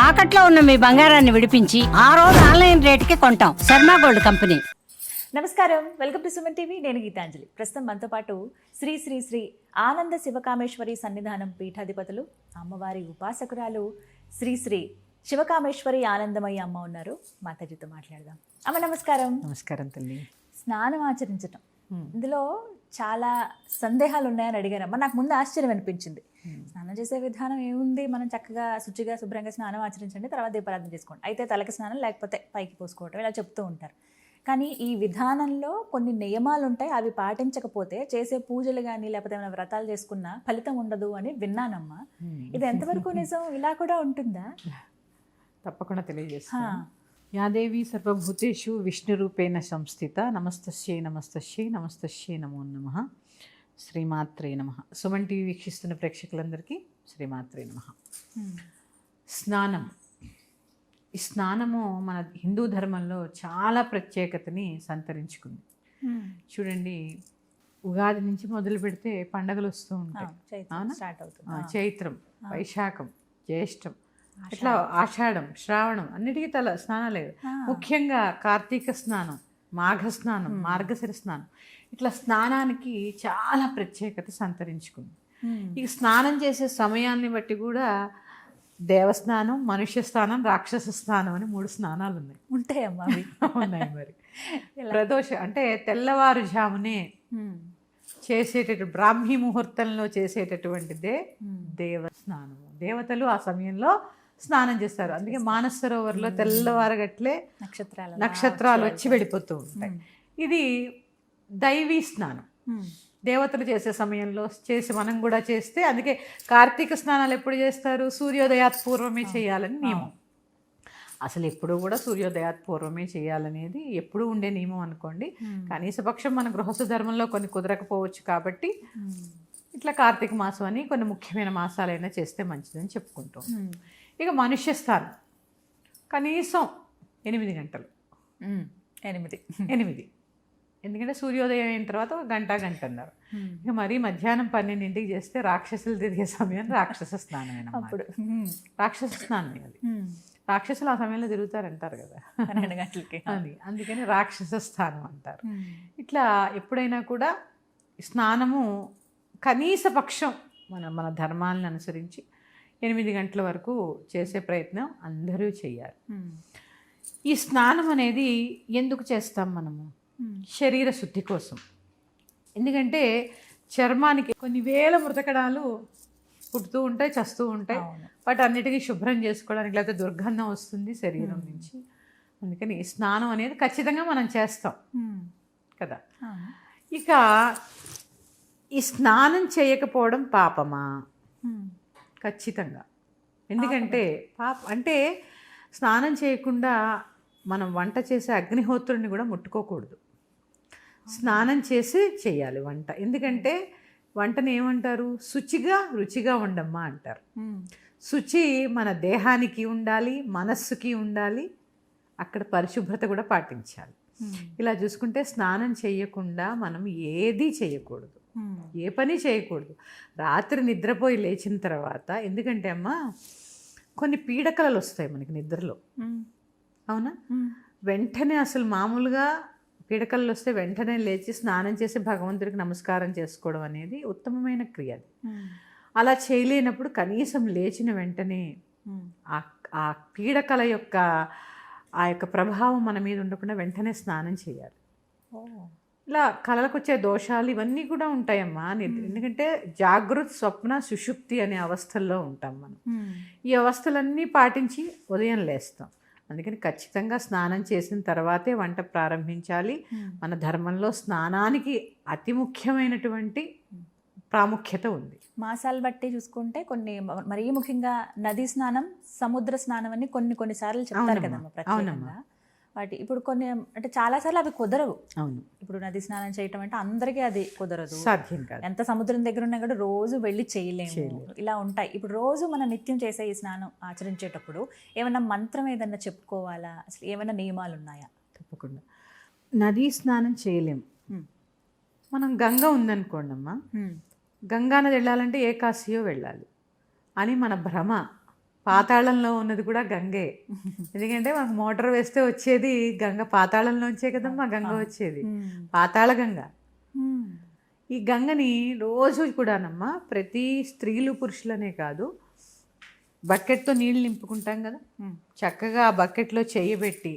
తాకట్లో ఉన్న మీ బంగారాన్ని విడిపించి ఆ రోజు ఆన్లైన్ రేటుకి కొంటాం. Sharma gold company. నమస్కారం, వెల్కమ్ టు సుమన్ టీవీ. నేను గీతాంజలి. ప్రస్తుతం మనతో పాటు శ్రీ శ్రీ శ్రీ ఆనంద శివకామేశ్వరి సన్నిధానం పీఠాధిపతులు, అమ్మవారి ఉపాసకురాలు శ్రీ శ్రీ శివకామేశ్వరి ఆనందమయ్య అమ్మ ఉన్నారు. మాతాజీతో మాట్లాడదాం. అమ్మ నమస్కారం. నమస్కారం తల్లి. స్నానం ఆచరించటం, ఇందులో చాలా సందేహాలు ఉన్నాయని అడిగారమ్మ. నాకు ముందు ఆశ్చర్యం అనిపించింది. స్నానం చేసే విధానం ఏముంది, మనం చక్కగా శుచిగా శుభ్రంగా స్నానం ఆచరించండి, తర్వాత దీపారాధన చేసుకోండి, అయితే తలకి స్నానం లేకపోతే పైకి పోసుకోవటం, ఇలా చెప్తూ ఉంటారు. కానీ ఈ విధానంలో కొన్ని నియమాలు ఉంటాయి, అవి పాటించకపోతే చేసే పూజలు కానీ లేకపోతే ఏమైనా వ్రతాలు చేసుకున్నా ఫలితం ఉండదు అని విన్నానమ్మా. ఇది ఎంతవరకు నిజం? ఇలా కూడా ఉంటుందా? తప్పకుండా తెలియజేస్తాను. యాదేవి సర్వభూతేషు విష్ణురూపేణ సంస్థిత. నమస్తస్యై నమస్తస్యై నమస్తస్యై నమో నమః. శ్రీమాత్రే నమః. సుమన్ టీవీ వీక్షిస్తున్న ప్రేక్షకులందరికీ శ్రీమాత్రే నమః. స్నానం, ఈ స్నానము మన హిందూ ధర్మంలో చాలా ప్రత్యేకతని సంతరించుకుంది. చూడండి, ఉగాది నుంచి మొదలు పెడితే పండగలు వస్తూ ఉంటాయి. చైత్రం, వైశాఖం, జ్యేష్టం, ఇట్లా ఆషాఢం, శ్రావణం, అన్నిటికీ తల స్నానాలే. ముఖ్యంగా కార్తీక స్నానం, మాఘ స్నానం, మార్గశిర స్నానం, ఇట్లా స్నానానికి చాలా ప్రత్యేకత సంతరించుకుంది. ఇక స్నానం చేసే సమయాన్ని బట్టి కూడా దేవస్నానం, మనుష్య స్నానం, రాక్షస స్నానం అని 3 స్నానాలు ఉన్నాయి. ఉంటాయమ్మా? ఉన్నాయి. మరి ప్రదోష అంటే తెల్లవారుజామునే చేసేటటువంటి బ్రాహ్మీ ముహూర్తంలో చేసేటటువంటిదే దేవస్నానము. దేవతలు ఆ సమయంలో స్నానం చేస్తారు. అందుకే మానస సరోవర్లో తెల్లవారగట్లే నక్షత్రాలు వచ్చి వెళ్ళిపోతూ ఉంటాయి. ఇది దైవీ స్నానం, దేవతలు చేసే సమయంలో చేసి మనం కూడా చేస్తే, అందుకే కార్తీక స్నానాలు ఎప్పుడు చేస్తారు? సూర్యోదయాత్ పూర్వమే చేయాలని నియమం. అసలు ఎప్పుడు కూడా సూర్యోదయాత్ పూర్వమే చేయాలనేది ఎప్పుడు ఉండే నియమం అనుకోండి. కనీసపక్షం మన గృహస్థ ధర్మంలో కొన్ని కుదరకపోవచ్చు కాబట్టి ఇట్లా కార్తీక మాసం అని కొన్ని ముఖ్యమైన మాసాలైనా చేస్తే మంచిదని చెప్పుకుంటాం. ఇక మనుష్య స్థానం కనీసం 8 గంటలు. 8 ఎందుకంటే సూర్యోదయం అయిన తర్వాత 1 గంట, గంటన్నర. ఇక మరీ మధ్యాహ్నం 12ంటికి చేస్తే రాక్షసులు తిరిగే సమయం రాక్షస స్నానం. అప్పుడు రాక్షస స్నానం అది. రాక్షసులు ఆ సమయంలో తిరుగుతారంటారు కదా 12 గంటలకి. అది అందుకని రాక్షస స్నానం అంటారు. ఇట్లా ఎప్పుడైనా కూడా స్నానము కనీస పక్షం మన ధర్మాలను అనుసరించి 8 గంటల వరకు చేసే ప్రయత్నం అందరూ చేయాలి. ఈ స్నానం అనేది ఎందుకు చేస్తాం మనము? శరీర శుద్ధి కోసం. ఎందుకంటే చర్మానికి కొన్ని వేల మృతకణాలు పుడుతూ ఉంటాయి, చస్తూ ఉంటాయి. వాటి అన్నిటికీ శుభ్రం చేసుకోవడానికి, లేకపోతే దుర్గంధం వస్తుంది శరీరం నుంచి. అందుకని స్నానం అనేది ఖచ్చితంగా మనం చేస్తాం కదా. ఇక ఈ స్నానం చేయకపోవడం పాపమా? ఖచ్చితంగా. ఎందుకంటే అంటే స్నానం చేయకుండా మనం వంట చేసే అగ్నిహోత్రుని కూడా ముట్టుకోకూడదు. స్నానం చేసి చేయాలి వంట. ఎందుకంటే వంటని ఏమంటారు? శుచిగా రుచిగా ఉండమ్మా అంటారు. శుచి మన దేహానికి ఉండాలి, మనస్సుకి ఉండాలి, అక్కడ పరిశుభ్రత కూడా పాటించాలి. ఇలా చూసుకుంటే స్నానం చేయకుండా మనం ఏదీ చేయకూడదు, ఏ పని చేయకూడదు. రాత్రి నిద్రపోయి లేచిన తర్వాత, ఎందుకంటే అమ్మా కొన్ని పీడకలలు వస్తాయి మనకి నిద్రలో, అవునా? వెంటనే అసలు మామూలుగా పీడకలలు వస్తే వెంటనే లేచి స్నానం చేసి భగవంతుడికి నమస్కారం చేసుకోవడం అనేది ఉత్తమమైన క్రియ. అది అలా చేయలేనప్పుడు కనీసం లేచిన వెంటనే ఆ పీడకల యొక్క ఆ యొక్క ప్రభావం మన మీద ఉండకుండా వెంటనే స్నానం చేయాలి. ఇలా కళలకు వచ్చే దోషాలు ఇవన్నీ కూడా ఉంటాయమ్మా. ఎందుకంటే జాగృత్, స్వప్న, సుషుప్తి అనే అవస్థల్లో ఉంటాం మనం. ఈ అవస్థలన్నీ పాటించి ఉదయం లేస్తాం. అందుకని ఖచ్చితంగా స్నానం చేసిన తర్వాతే వంట ప్రారంభించాలి. మన ధర్మంలో స్నానానికి అతి ముఖ్యమైనటువంటి ప్రాముఖ్యత ఉంది. మాసాలు బట్టి చూసుకుంటే కొన్ని మరీ ముఖ్యంగా నదీ స్నానం, సముద్ర స్నానం అని కొన్నిసార్లు చెప్తారు కదమ్మా ప్రత్యేకంగా. వాటి ఇప్పుడు కొన్ని అంటే చాలాసార్లు అవి కుదరవు. అవును. ఇప్పుడు నది స్నానం చేయటం అంటే అందరికీ అది కుదరదు, సాధ్యం కాదు. ఎంత సముద్రం దగ్గర ఉన్నా కూడా రోజు వెళ్ళి చేయలేము, ఇలా ఉంటాయి. ఇప్పుడు రోజు మనం నిత్యం చేసే ఈ స్నానం ఆచరించేటప్పుడు ఏమైనా మంత్రం ఏదన్నా చెప్పుకోవాలా? అసలు ఏమైనా నియమాలు ఉన్నాయా? తప్పకుండా. నదీ స్నానం చేయలేము. మనం గంగ ఉందనుకోండి అమ్మా, గంగానది వెళ్ళాలంటే ఏ కాశీయో వెళ్ళాలి అని మన భ్రమ పాతాళంలో ఉన్నది కూడా గంగే. ఎందుకంటే మాకు మోటార్ వేస్తే వచ్చేది గంగ, పాతాళంలోంచే కదమ్మా గంగ వచ్చేది, పాతాళ గంగ. ఈ గంగని రోజు కూడానమ్మా ప్రతి స్త్రీలు పురుషులనే కాదు, బకెట్తో నీళ్ళు నింపుకుంటాం కదా, చక్కగా ఆ బకెట్లో చెయ్యబెట్టి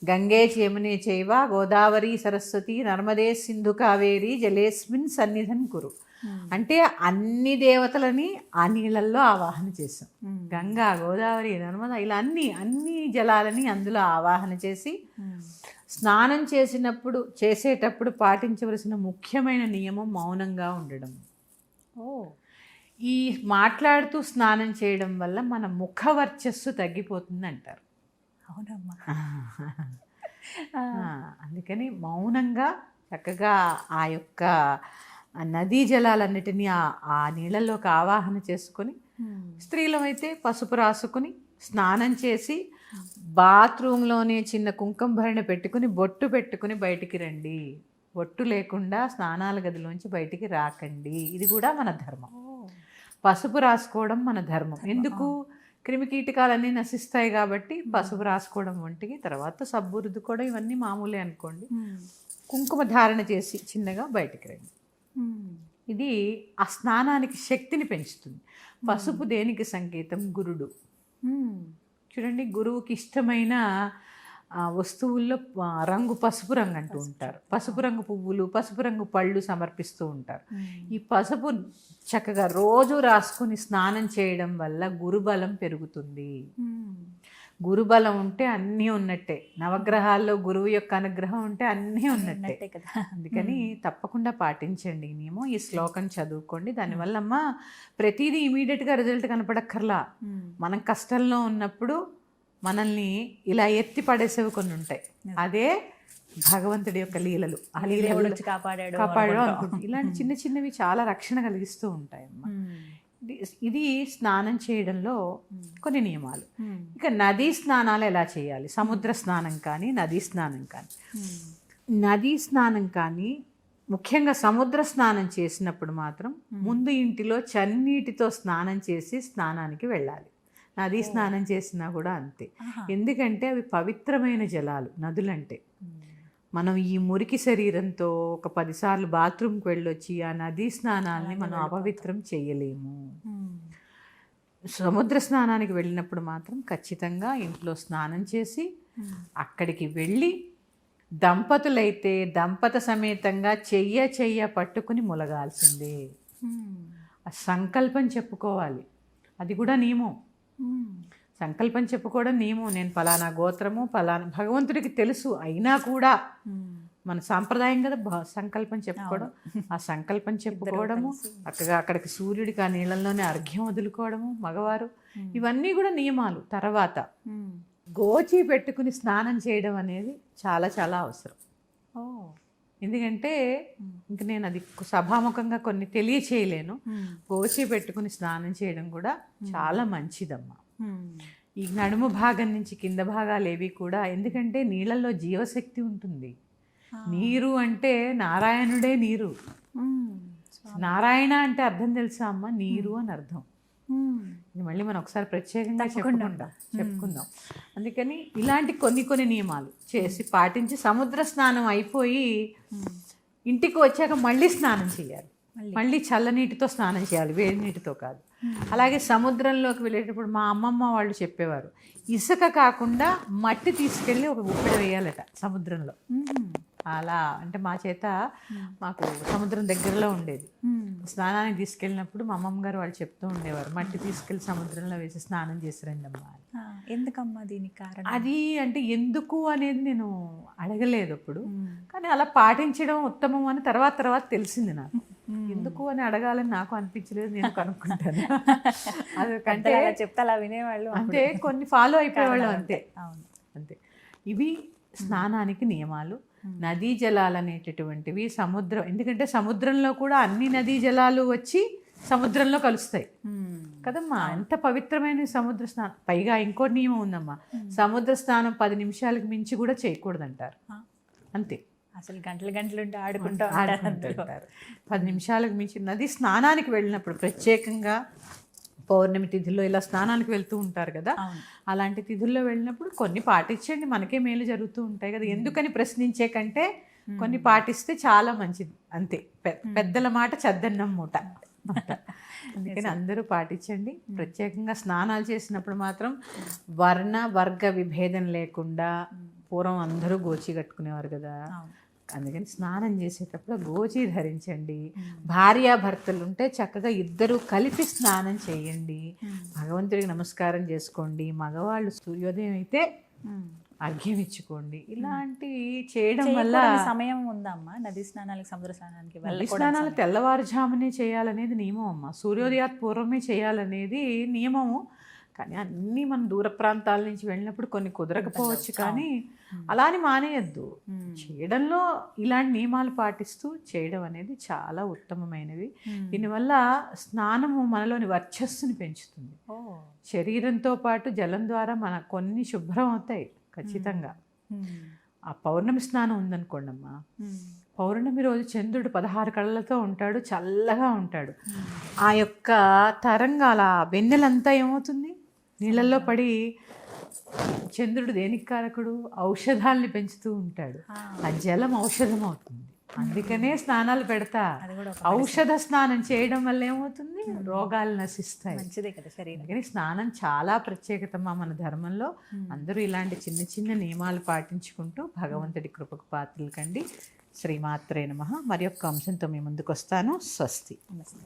గంగే యమునే చైవ గోదావరి సరస్వతి నర్మదే సింధు కావేరి జలేస్మిన్ సన్నిధన్ కురు అంటే అన్ని దేవతలని ఆ నీళ్ళల్లో ఆవాహన చేసాం. గంగా, గోదావరి, నర్మద ఇలా అన్ని జలాలని అందులో ఆవాహన చేసి స్నానం చేసేటప్పుడు పాటించవలసిన ముఖ్యమైన నియమం మౌనంగా ఉండడం. ఈ మాట్లాడుతూ స్నానం చేయడం వల్ల మన ముఖ వర్చస్సు తగ్గిపోతుంది అంటారు. అవునమ్మా. అందుకని మౌనంగా చక్కగా ఆ యొక్క నదీ జలాలన్నిటినీ ఆ నీళ్ళలోకి ఆవాహన చేసుకొని, స్త్రీలమైతే పసుపు రాసుకుని స్నానం చేసి బాత్రూంలోనే చిన్న కుంకుమ భరణ పెట్టుకుని బొట్టు పెట్టుకుని బయటికి రండి. బొట్టు లేకుండా స్నానాల గదిలోంచి బయటికి రాకండి. ఇది కూడా మన ధర్మం. పసుపు రాసుకోవడం మన ధర్మం. ఎందుకు? క్రిమికీటకాలన్నీ నశిస్తాయి కాబట్టి పసుపు రాసుకోవడం ఒంటికి. తర్వాత సబ్బు రుద్దుకోవడం ఇవన్నీ మామూలే అనుకోండి. కుంకుమ ధారణ చేసి చిన్నగా బయటికి రండి. ఇది ఆ స్నానానికి శక్తిని పెంచుతుంది. పసుపు దేనికి సంకేతం? గురుడు. చూడండి, గురువుకి ఇష్టమైన వస్తువుల్లో రంగు పసుపు రంగు అంటూ ఉంటారు. పసుపు రంగు పువ్వులు, పసుపు రంగు పళ్ళు సమర్పిస్తూ ఉంటారు. ఈ పసుపు చక్కగా రోజు రాసుకుని స్నానం చేయడం వల్ల గురుబలం పెరుగుతుంది. గురుబలం ఉంటే అన్నీ ఉన్నట్టే. నవగ్రహాల్లో గురువు యొక్క అనుగ్రహం ఉంటే అన్నీ ఉన్నట్టే కదా. అందుకని తప్పకుండా పాటించండి ఈ నియమం. ఈ శ్లోకం చదువుకోండి. దానివల్ల అమ్మ ప్రతిదీ ఇమీడియట్గా రిజల్ట్ కనపడక్కర్లా. మనం కష్టంలో ఉన్నప్పుడు మనల్ని ఇలా ఎత్తి పడేసేవి కొన్ని ఉంటాయి. అదే భగవంతుడి యొక్క లీలలు. ఆ లీలలు కాపాడాడు అనుకుంటుంది. ఇలాంటి చిన్న చిన్నవి చాలా రక్షణ కలిగిస్తూ ఉంటాయి అమ్మ. ఇది స్నానం చేయడంలో కొన్ని నియమాలు. ఇక నదీ స్నానాలు ఎలా చేయాలి? సముద్ర స్నానం కానీ నదీ స్నానం కానీ. నదీ స్నానం కానీ ముఖ్యంగా సముద్ర స్నానం చేసినప్పుడు మాత్రం ముందు ఇంటిలో చన్నీటితో స్నానం చేసి స్నానానికి వెళ్ళాలి. నదీ స్నానం చేసినా కూడా అంతే. ఎందుకంటే అవి పవిత్రమైన జలాలు. నదులంటే మనం ఈ మురికి శరీరంతో ఒక 10 సార్లు బాత్రూమ్కి వెళ్ళొచ్చి ఆ నదీ స్నానాలని మనం అపవిత్రం చేయలేము. సముద్ర స్నానానికి వెళ్ళినప్పుడు మాత్రం ఖచ్చితంగా ఇంట్లో స్నానం చేసి అక్కడికి వెళ్ళి దంపతులైతే దంపత సమేతంగా చెయ్య పట్టుకుని ములగాల్సిందే. ఆ సంకల్పం చెప్పుకోవాలి. అది కూడా నియమం. సంకల్పం చెప్పుకోవడం నియమం. నేను ఫలానా గోత్రము ఫలానా భగవంతుడికి తెలుసు అయినా కూడా మన సాంప్రదాయం కదా సంకల్పం చెప్పుకోవడం. ఆ సంకల్పం చెప్పుకోవడము, అక్కడికి సూర్యుడికి ఆ నీళ్ళల్లోనే అర్ఘ్యం వదులుకోవడము మగవారు, ఇవన్నీ కూడా నియమాలు. తర్వాత గోచి పెట్టుకుని స్నానం చేయడం అనేది చాలా చాలా అవసరం. ఎందుకంటే ఇంక నేను అది సభాముఖంగా కొన్ని తెలియచేయలేను. గోచి పెట్టుకుని స్నానం చేయడం కూడా చాలా మంచిదమ్మా. ఈ నడుము భాగం నుంచి కింద భాగాలు ఏవి కూడా, ఎందుకంటే నీళ్ళల్లో జీవశక్తి ఉంటుంది. నీరు అంటే నారాయణుడే నీరు. నారాయణ అంటే అర్థం తెలుసా అమ్మ? నీరు అని అర్థం. ఇది మళ్ళీ మనం ఒకసారి ప్రత్యేకంగా చెప్పుకుందాం. అందుకని ఇలాంటి కొన్ని నియమాలు చేసి పాటించి సముద్ర స్నానం అయిపోయి ఇంటికి వచ్చాక మళ్ళీ స్నానం చేయాలి. మళ్ళీ చల్లనీటితో స్నానం చేయాలి, వేడి నీటితో కాదు. అలాగే సముద్రంలోకి వెళ్ళేటప్పుడు మా అమ్మమ్మ వాళ్ళు చెప్పేవారు, ఇసుక కాకుండా మట్టి తీసుకెళ్ళి ఒక గుప్పెడు వేయాలట సముద్రంలో. అలా అంటే మా చేత మాకు సముద్రం దగ్గరలో ఉండేది. స్నానానికి తీసుకెళ్ళినప్పుడు మా అమ్మమ్మ గారు వాళ్ళు చెప్తూ ఉండేవారు, మట్టి తీసుకెళ్ళి సముద్రంలో వేసి స్నానం చేసి రండి అమ్మా. ఎందుకమ్మా దీనికి కారణం? అది అంటే ఎందుకు అనేది నేను అడగలేదు అప్పుడు, కానీ అలా పాటించడం ఉత్తమం అని తర్వాత తెలిసింది నాకు. ఎందుకు అని అడగాలని నాకు అనిపించలేదు, నేను కనుక్కుంటాను. అదంటే చెప్తే అలా వినేవాళ్ళు, అంటే కొన్ని ఫాలో అయిపోయేవాళ్ళు అంతే. అంతే. ఇవి స్నానానికి నియమాలు. నదీ జలాలు అనేటటువంటివి సముద్రం, ఎందుకంటే సముద్రంలో కూడా అన్ని నదీ జలాలు వచ్చి సముద్రంలో కలుస్తాయి కదమ్మా. ఎంత పవిత్రమైన సముద్ర స్నానం. పైగా ఇంకో నియమం ఉందమ్మా, సముద్ర స్నానం 10 నిమిషాలకు మించి కూడా చేయకూడదంటారు. అంతే. అసలు గంటలు ఆడుకుంటూ 10 నిమిషాలకు మించి నది స్నానానికి వెళ్ళినప్పుడు ప్రత్యేకంగా పౌర్ణమి తిథుల్లో ఇలా స్నానాలకు వెళ్తూ ఉంటారు కదా, అవును. అలాంటి తిథుల్లో వెళ్ళినప్పుడు కొన్ని పాటించండి, మనకే మేలు జరుగుతూ ఉంటాయి కదా. ఎందుకని ప్రశ్నించే కంటే కొన్ని పాటిస్తే చాలా మంచిది, అంతే. పెద్దల మాట చద్దన్నం మూట. అందుకని అందరూ పాటించండి. ప్రత్యేకంగా స్నానాలు చేసినప్పుడు మాత్రం వర్ణ వర్గ విభేదం లేకుండా, పూర్వం అందరూ గోచి కట్టుకునేవారు కదా, అందుకని స్నానం చేసేటప్పుడు గోచి ధరించండి. భార్యాభర్తలు ఉంటే చక్కగా ఇద్దరు కలిపి స్నానం చేయండి. భగవంతుడికి నమస్కారం చేసుకోండి. మగవాళ్ళు సూర్యోదయం అయితే అర్ఘ్యం ఇచ్చుకోండి. ఇలాంటి చేయడం వల్ల సమయం ఉందమ్మా నదీ స్నానాలకు, సముద్ర స్నానానికి? నదీ స్నానాలు తెల్లవారుజామునే చేయాలనేది నియమం అమ్మ. సూర్యోదయాత్ పూర్వమే చేయాలనేది నియమము. కానీ అన్నీ మనం దూర ప్రాంతాల నుంచి వెళ్ళినప్పుడు కొన్ని కుదరకపోవచ్చు, కానీ అలా అని మానేయద్దు. చేయడంలో ఇలాంటి నియమాలు పాటిస్తూ చేయడం అనేది చాలా ఉత్తమమైనవి. దీనివల్ల స్నానము మనలోని వర్చస్సుని పెంచుతుంది. శరీరంతో పాటు జలం ద్వారా మన కొన్ని శుభ్రం అవుతాయి ఖచ్చితంగా. ఆ పౌర్ణమి స్నానం ఉందనుకోండి అమ్మా, పౌర్ణమి రోజు చంద్రుడు 16 కళ్ళతో ఉంటాడు, చల్లగా ఉంటాడు. ఆ యొక్క తరంగాల వెన్నెలంతా ఏమవుతుంది, నీళ్ళల్లో పడి. చంద్రుడు దేనికి కారకుడు? ఔషధాల్ని పెంచుతూ ఉంటాడు. ఆ జలం ఔషధం అవుతుంది. అందుకనే స్నానాలు పెడతా. ఔషధ స్నానం చేయడం వల్ల ఏమవుతుంది, రోగాలు నశిస్తాయి. మంచిదే కదా శరీరం. కానీ స్నానం చాలా ప్రత్యేకతమ్మా మన ధర్మంలో. అందరూ ఇలాంటి చిన్న చిన్న నియమాలు పాటించుకుంటూ భగవంతుడి కృపకు పాత్రలు కండి. శ్రీమాత్రే నమః. మరి యొక్క అంశంతో మీ ముందుకు వస్తాను. స్వస్తి. నమస్తే.